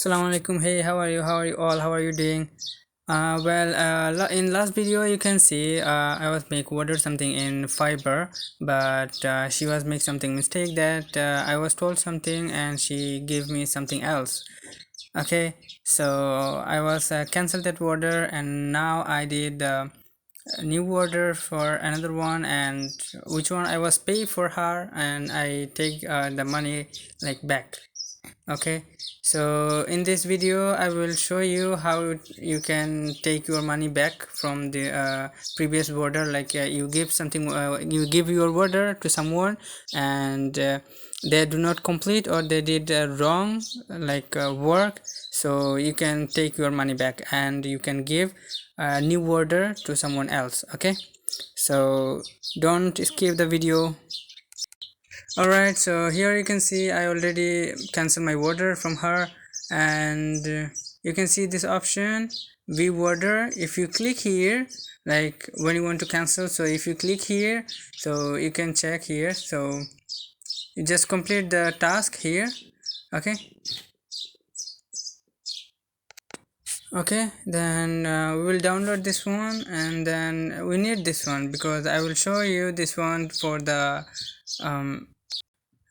Assalamu alaikum. Hey, how are you? How are you all? How are you doing? In last video you can see I was make order something in Fiverr, but she was make something mistake that I was told something and she gave me something else. Okay, so I was cancelled that order and now I did a new order for another one, and which one I was pay for her and I take the money like back. Okay, so in this video I will show you how you can take your money back from the previous order. Like you give something, you give your order to someone and they do not complete or they did wrong work, so you can take your money back and you can give a new order to someone else. Okay, so don't skip the video. Alright, so here you can see I already canceled my order from her, and you can see this option, view order. If you click here, like when you want to cancel, so if you click here, so you can check here, so you just complete the task here. Okay, then we will download this one, and then we need this one because I will show you this one for the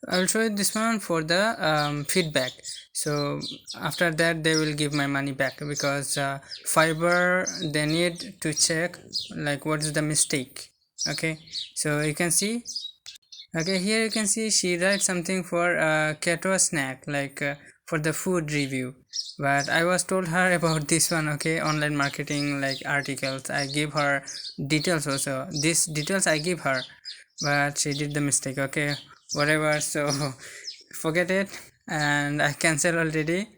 I will show you this one for the feedback. So after that they will give my money back because Fiverr, they need to check like what is the mistake. Okay, so you can see, okay, here you can see she writes something for keto snack, like for the food review, but I was told her about this one. Okay, online marketing like articles, I give her details also, these details I give her, but she did the mistake. Okay, whatever, so forget it, and I cancel already.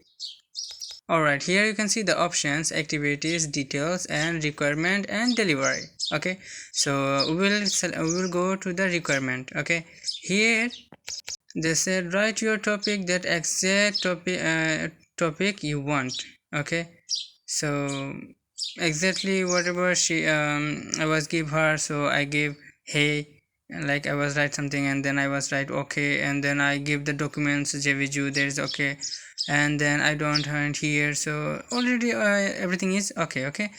Alright, here you can see the options, activities, details, and requirement and delivery. Okay, so we will go to the requirement. Okay, here they said write your topic, that exact topic you want. Okay, so exactly whatever I was give her, so I gave hey, like I was write something and then I was write okay, and then I give the documents jvju, there is okay, and then I don't hunt here, so already everything is okay. Okay,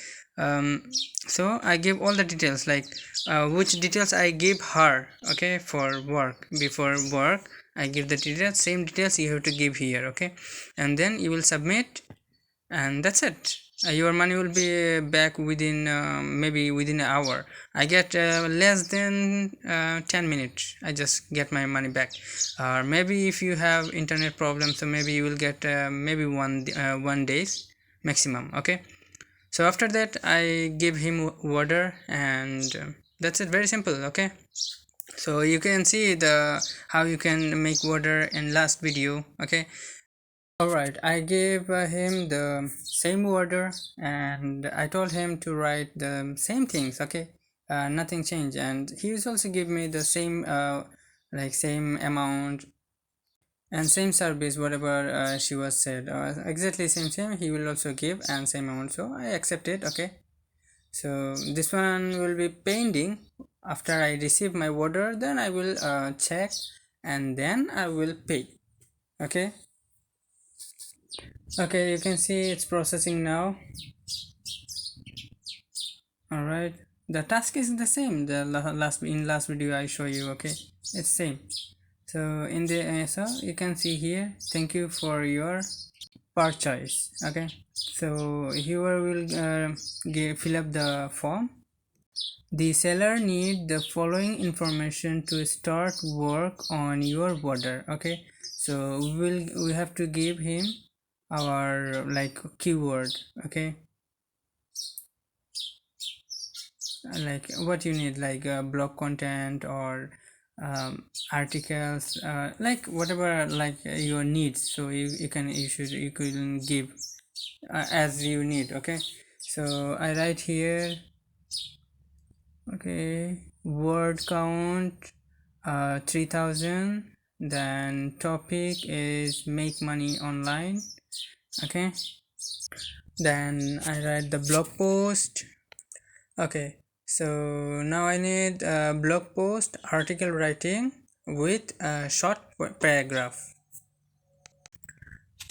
so I give all the details, like which details I give her. Okay, for work, before work I give the details, same details you have to give here. Okay, and then you will submit, and that's it. Your money will be back within maybe within an hour. I get less than 10 minutes, I just get my money back. Or maybe if you have internet problems, so maybe you will get maybe one days maximum. Okay, so after that I give him order, and that's it, very simple. Okay, so you can see the how you can make order in last video. Okay, alright, I gave him the same order and I told him to write the same things. Okay, nothing changed, and he was also give me the same same amount and same service, whatever she was said, exactly same he will also give, and same amount, so I accepted. Okay, so this one will be pending. After I receive my order, then I will check and then I will pay. Okay, okay, you can see it's processing now. All right, the task is the same, the last video I show you. Okay, it's same. So in the so you can see here, thank you for your purchase. Okay, so here will fill up the form. The seller need the following information to start work on your order. Okay, so we have to give him our like keyword. Okay, like what you need, like blog content or articles, like whatever like your needs, so you can give as you need. Okay, so I write here, okay, word count 3000, then topic is make money online. Okay, then I write the blog post. Okay, so now I need a blog post article writing with a short paragraph.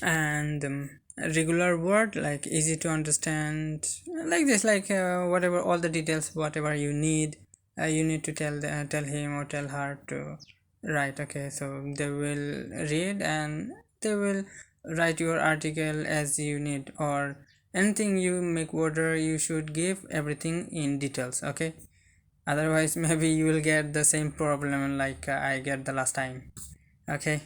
and regular word like easy to understand, like this, like whatever, all the details, whatever you need to tell him or tell her to write. Okay, so they will read and they will write your article as you need, or anything you make order, you should give everything in details. Okay, otherwise maybe you will get the same problem like I get the last time. Okay.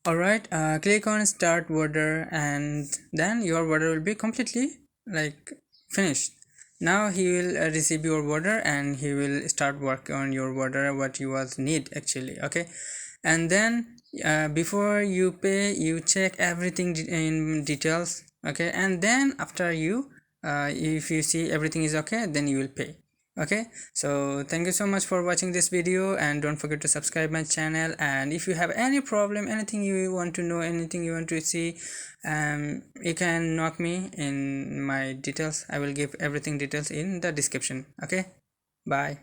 Alright, click on start order and then your order will be completely like finished. Now he will receive your order and he will start work on your order what you was need actually. Okay, and then before you pay, you check everything in details. Okay, and then after you if you see everything is okay, then you will pay. Okay, so thank you so much for watching this video, and don't forget to subscribe my channel. And if you have any problem, anything you want to know, anything you want to see, you can knock me in my details. I will give everything details in the description. Okay, bye.